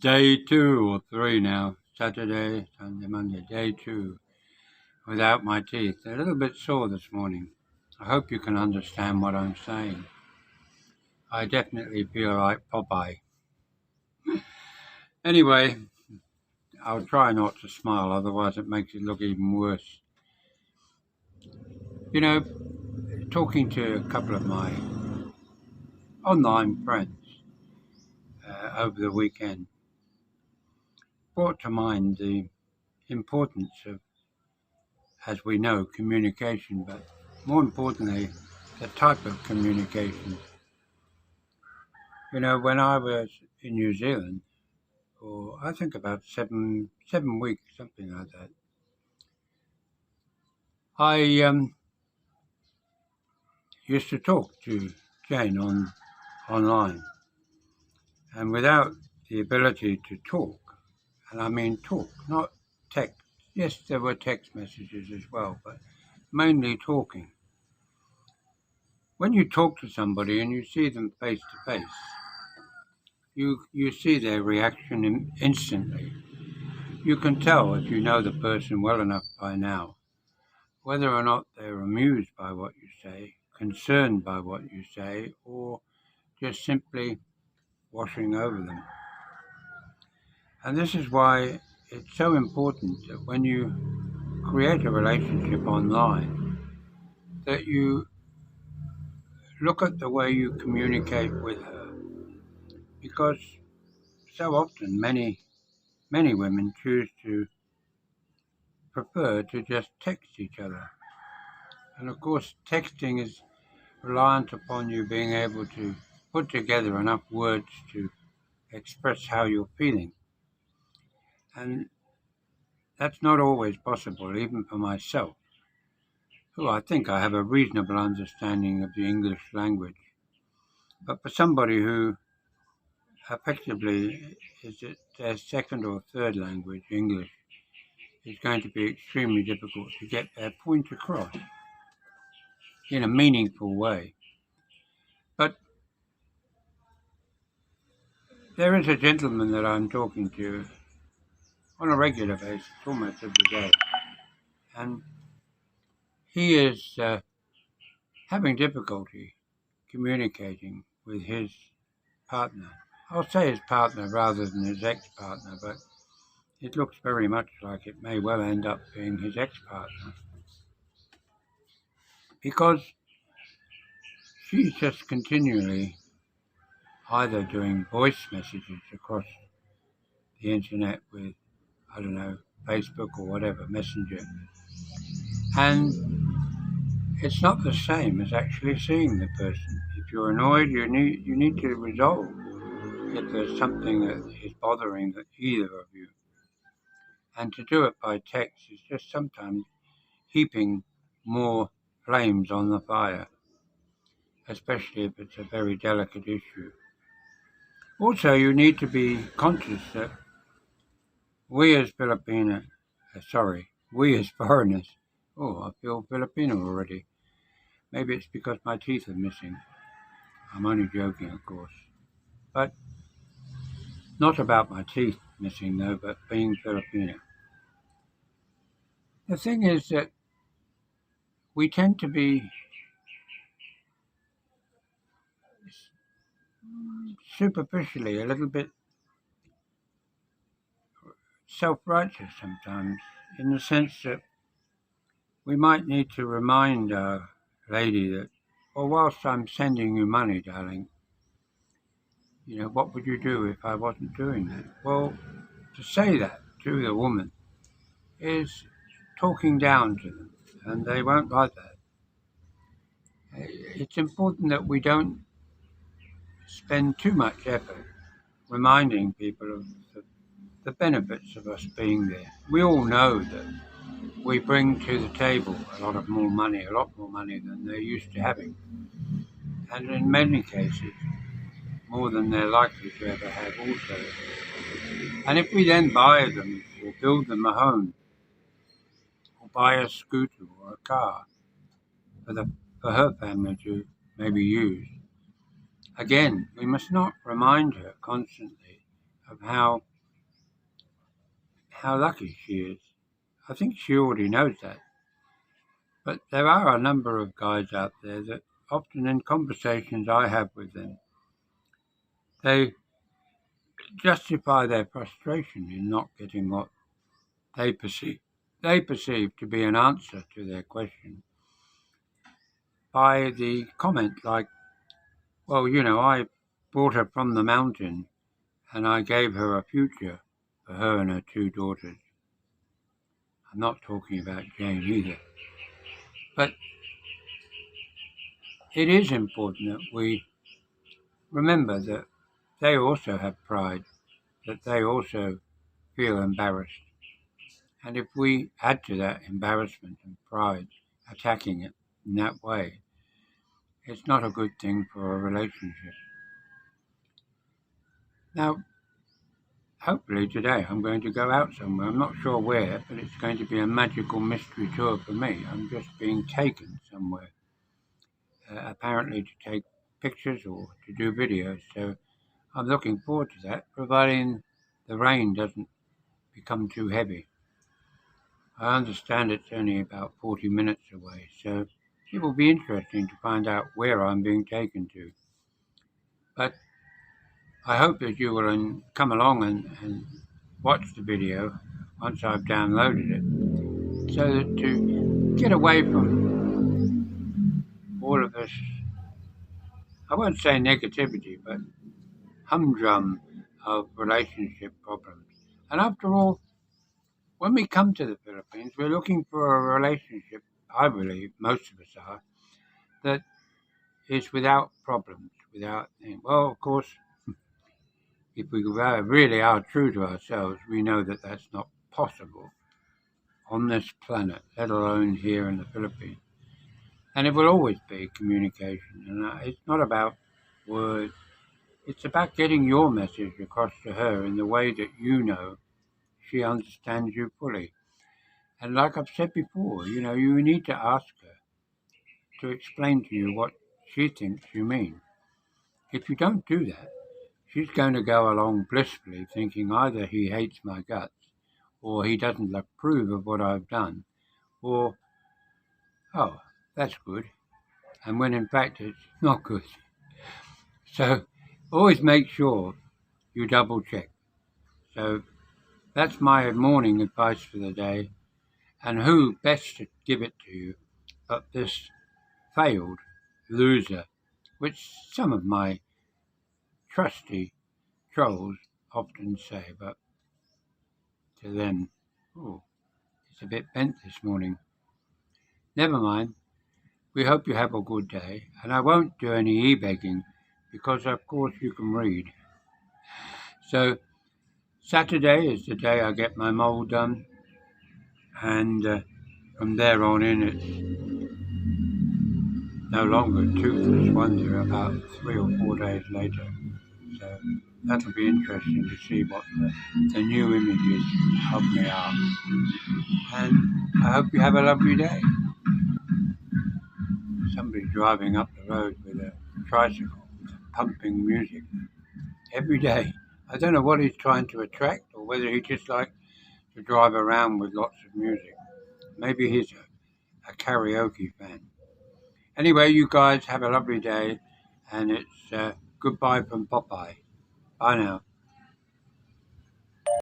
Day two or three now. Saturday, Sunday, Monday, day two without my teeth. They're a little bit sore this morning. I hope you can understand what I'm saying. I definitely feel like Popeye. Anyway, I'll try not to smile, otherwise it makes it look even worse. You know, talking to a couple of my online friends over the weekend brought to mind the importance of, as we know, communication, but more importantly, the type of communication. You know, when I was in New Zealand, for I think about seven weeks, something like that, I used to talk to Jane online, and without the ability to talk, and I mean talk, not text. Yes, there were text messages as well, but mainly talking. When you talk to somebody and you see them face to face, you see their reaction instantly. You can tell if you know the person well enough by now whether or not they're amused by what you say, concerned by what you say, or just simply washing over them. And this is why it's so important that when you create a relationship online, that you look at the way you communicate with her, because so often many women choose to prefer to just text each other. And of course, texting is reliant upon you being able to put together enough words to express how you're feeling. And that's not always possible, even for myself, who I think I have a reasonable understanding of the English language. But for somebody who effectively is it their second or third language, English, it's going to be extremely difficult to get their point across in a meaningful way. But there is a gentleman that I'm talking to on a regular basis, almost every day, and he is having difficulty communicating with his partner. I'll say his partner rather than his ex-partner, but it looks very much like it may well end up being his ex-partner because she's just continually either doing voice messages across the internet with, I don't know, Facebook or whatever, Messenger. And it's not the same as actually seeing the person. If you're annoyed, you need to resolve if there's something that is bothering either of you. And to do it by text is just sometimes heaping more flames on the fire, especially if it's a very delicate issue. Also, you need to be conscious that we as we as foreigners, oh, I feel Filipino already. Maybe it's because my teeth are missing. I'm only joking, of course. But not about my teeth missing, though, but being Filipino. The thing is that we tend to be superficially a little bit self-righteous sometimes, in the sense that we might need to remind our lady that, well, whilst I'm sending you money, darling, what would you do if I wasn't doing that? Well, to say that to the woman is talking down to them, and they won't like that. It's important that we don't spend too much effort reminding people of the benefits of us being there. We all know that we bring to the table a lot more money than they're used to having, and in many cases, more than they're likely to ever have also. And if we then buy them or build them a home or buy a scooter or a car for her family to maybe use, again, we must not remind her constantly of how lucky she is. I think she already knows that. But there are a number of guys out there that often in conversations I have with them, they justify their frustration in not getting what they perceive to be an answer to their question by the comment like, well, I brought her from the mountain and I gave her a future for her and her two daughters. I'm not talking about Jane either. But it is important that we remember that they also have pride, that they also feel embarrassed. And if we add to that embarrassment and pride, attacking it in that way, it's not a good thing for a relationship. Now, hopefully today I'm going to go out somewhere. I'm not sure where, but it's going to be a magical mystery tour for me. I'm just being taken somewhere, apparently to take pictures or to do videos. So I'm looking forward to that, providing the rain doesn't become too heavy. I understand it's only about 40 minutes away, so it will be interesting to find out where I'm being taken to. But I hope that you will come along and watch the video once I've downloaded it, so that to get away from all of this, I won't say negativity, but humdrum of relationship problems. And after all, when we come to the Philippines, we're looking for a relationship, I believe, most of us are, that is without problems, well, of course, if we really are true to ourselves, we know that that's not possible on this planet, let alone here in the Philippines. And it will always be communication. And it's not about words. It's about getting your message across to her in the way that you know she understands you fully. And like I've said before, you need to ask her to explain to you what she thinks you mean. If you don't do that, she's going to go along blissfully thinking either he hates my guts, or he doesn't approve of what I've done, or, oh, that's good, and when in fact it's not good. So always make sure you double check. So that's my morning advice for the day, and who best to give it to you but this failed loser, which some of my trusty trolls often say, but to them, oh, it's a bit bent this morning. Never mind. We hope you have a good day, and I won't do any e-begging because, of course, you can read. So Saturday is the day I get my mole done, and from there on in, it's no longer a toothless wonder about 3 or 4 days later. So that'll be interesting to see what the new images of me are. And I hope you have a lovely day. Somebody driving up the road with a tricycle, pumping music every day. I don't know what he's trying to attract, or whether he just likes to drive around with lots of music. Maybe he's a karaoke fan. Anyway, you guys have a lovely day, and it's goodbye from Popeye. Bye now.